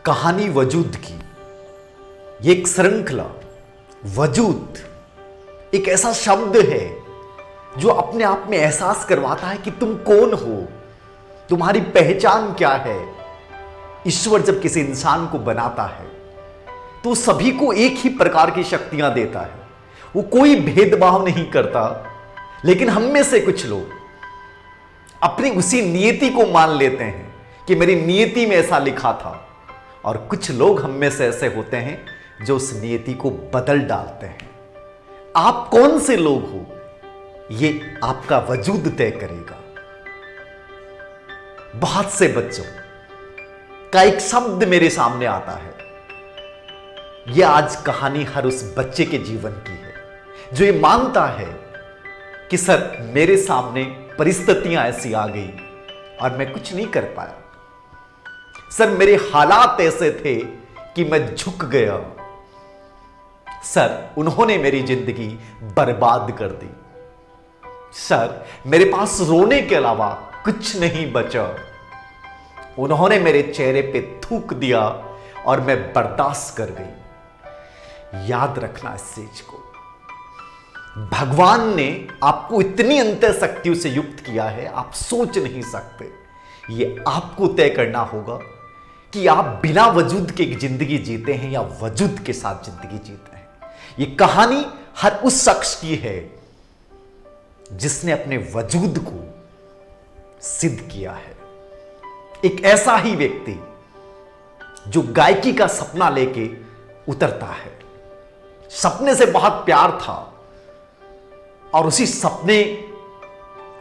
कहानी वजूद की। ये एक श्रृंखला। वजूद एक ऐसा शब्द है जो अपने आप में एहसास करवाता है कि तुम कौन हो, तुम्हारी पहचान क्या है। ईश्वर जब किसी इंसान को बनाता है तो सभी को एक ही प्रकार की शक्तियां देता है। वो कोई भेदभाव नहीं करता। लेकिन हम में से कुछ लोग अपनी उसी नियति को मान लेते हैं कि मेरी नियति में ऐसा लिखा था, और कुछ लोग हम में से ऐसे होते हैं जो उस नियति को बदल डालते हैं। आप कौन से लोग हो, ये आपका वजूद तय करेगा। बहुत से बच्चों का एक शब्द मेरे सामने आता है। यह आज कहानी हर उस बच्चे के जीवन की है जो ये मानता है कि सर मेरे सामने परिस्थितियां ऐसी आ गई और मैं कुछ नहीं कर पाया। सर मेरे हालात ऐसे थे कि मैं झुक गया। सर उन्होंने मेरी जिंदगी बर्बाद कर दी। सर मेरे पास रोने के अलावा कुछ नहीं बचा। उन्होंने मेरे चेहरे पे थूक दिया और मैं बर्दाश्त कर गई। याद रखना इस चीज को। भगवान ने आपको इतनी अंतर शक्तियों से युक्त किया है, आप सोच नहीं सकते। यह आपको तय करना होगा कि आप बिना वजूद के जिंदगी जीते हैं या वजूद के साथ जिंदगी जीते हैं। यह कहानी हर उस शख्स की है जिसने अपने वजूद को सिद्ध किया है। एक ऐसा ही व्यक्ति जो गायकी का सपना लेके उतरता है, सपने से बहुत प्यार था और उसी सपने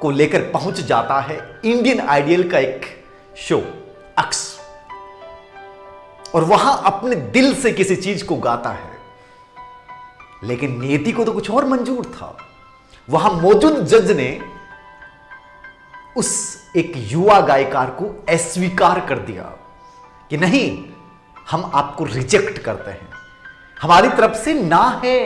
को लेकर पहुंच जाता है इंडियन आइडियल का एक शो अक्स, और वहां अपने दिल से किसी चीज को गाता है। लेकिन नियति को तो कुछ और मंजूर था। वहां मौजूद जज ने उस एक युवा गायकार को अस्वीकार कर दिया कि नहीं, हम आपको रिजेक्ट करते हैं, हमारी तरफ से ना है।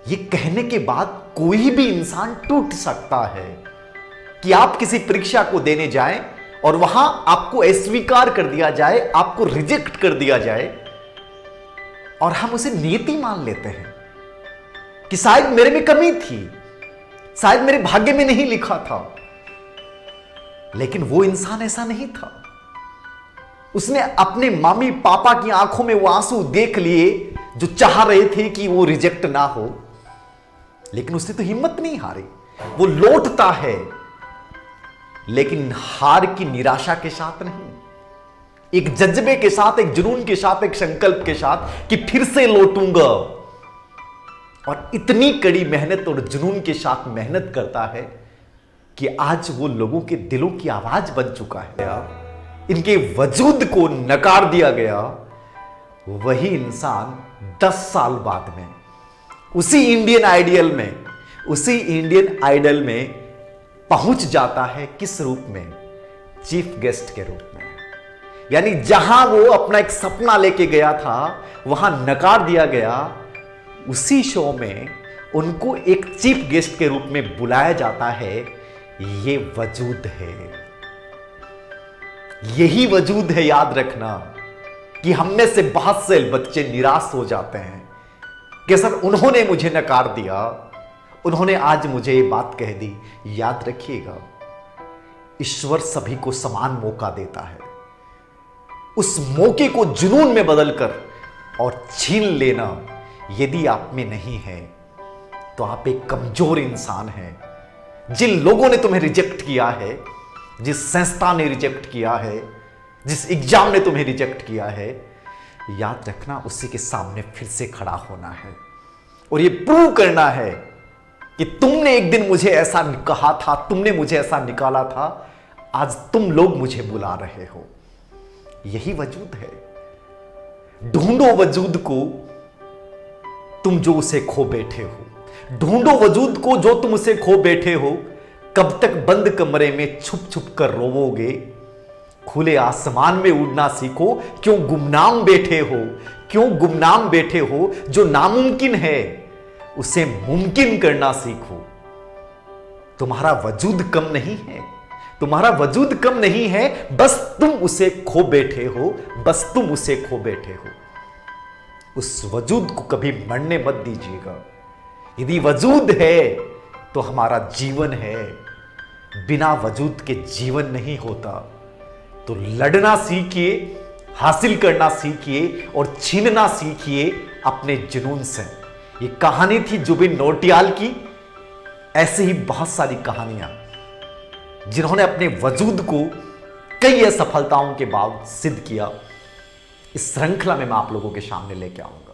यह कहने के बाद कोई भी इंसान टूट सकता है कि आप किसी परीक्षा को देने जाएं और वहां आपको अस्वीकार कर दिया जाए, आपको रिजेक्ट कर दिया जाए, और हम उसे नियति मान लेते हैं कि शायद मेरे में कमी थी, शायद मेरे भाग्य में नहीं लिखा था। लेकिन वो इंसान ऐसा नहीं था। उसने अपने मम्मी पापा की आंखों में वो आंसू देख लिए जो चाह रहे थे कि वो रिजेक्ट ना हो, लेकिन उसने तो हिम्मत नहीं हारी। वो लौटता है, लेकिन हार की निराशा के साथ नहीं, एक जज्बे के साथ, एक जुनून के साथ, एक संकल्प के साथ कि फिर से लौटूंगा। और इतनी कड़ी मेहनत और जुनून के साथ मेहनत करता है कि आज वो लोगों के दिलों की आवाज बन चुका है। इनके वजूद को नकार दिया गया। वही इंसान 10 साल बाद में उसी इंडियन आइडल में पहुंच जाता है। किस रूप में? चीफ गेस्ट के रूप में। यानी जहां वो अपना एक सपना लेके गया था वहां नकार दिया गया। उसी शो में उनको एक चीफ गेस्ट के रूप में बुलाया जाता है। ये वजूद है, यही वजूद है। याद रखना कि हम में से बहुत से बच्चे निराश हो जाते हैं कि सर उन्होंने मुझे नकार दिया, उन्होंने आज मुझे ये बात कह दी। याद रखिएगा, ईश्वर सभी को समान मौका देता है। उस मौके को जुनून में बदलकर और छीन लेना यदि आप में नहीं है तो आप एक कमजोर इंसान हैं। जिन लोगों ने तुम्हें रिजेक्ट किया है, जिस संस्था ने रिजेक्ट किया है, जिस एग्जाम ने तुम्हें रिजेक्ट किया है, याद रखना उसी के सामने फिर से खड़ा होना है और यह प्रूव करना है कि तुमने एक दिन मुझे ऐसा कहा था, तुमने मुझे ऐसा निकाला था, आज तुम लोग मुझे बुला रहे हो। यही वजूद है। ढूंढो वजूद को तुम जो उसे खो बैठे हो। ढूंढो वजूद को जो तुम उसे खो बैठे हो। कब तक बंद कमरे में छुप छुप कर रोवोगे? खुले आसमान में उड़ना सीखो। क्यों गुमनाम बैठे हो? क्यों गुमनाम बैठे हो? जो नामुमकिन है उसे मुमकिन करना सीखो। तुम्हारा वजूद कम नहीं है, तुम्हारा वजूद कम नहीं है, बस तुम उसे खो बैठे हो, बस तुम उसे खो बैठे हो। उस वजूद को कभी मरने मत दीजिएगा। यदि वजूद है तो हमारा जीवन है, बिना वजूद के जीवन नहीं होता। तो लड़ना सीखिए, हासिल करना सीखिए और छीनना सीखिए अपने जुनून से। ये कहानी थी जुबिन नौटियाल की। ऐसे ही बहुत सारी कहानियां जिन्होंने अपने वजूद को कई असफलताओं के बाद सिद्ध किया, इस श्रृंखला में मैं आप लोगों के सामने लेके आऊंगा।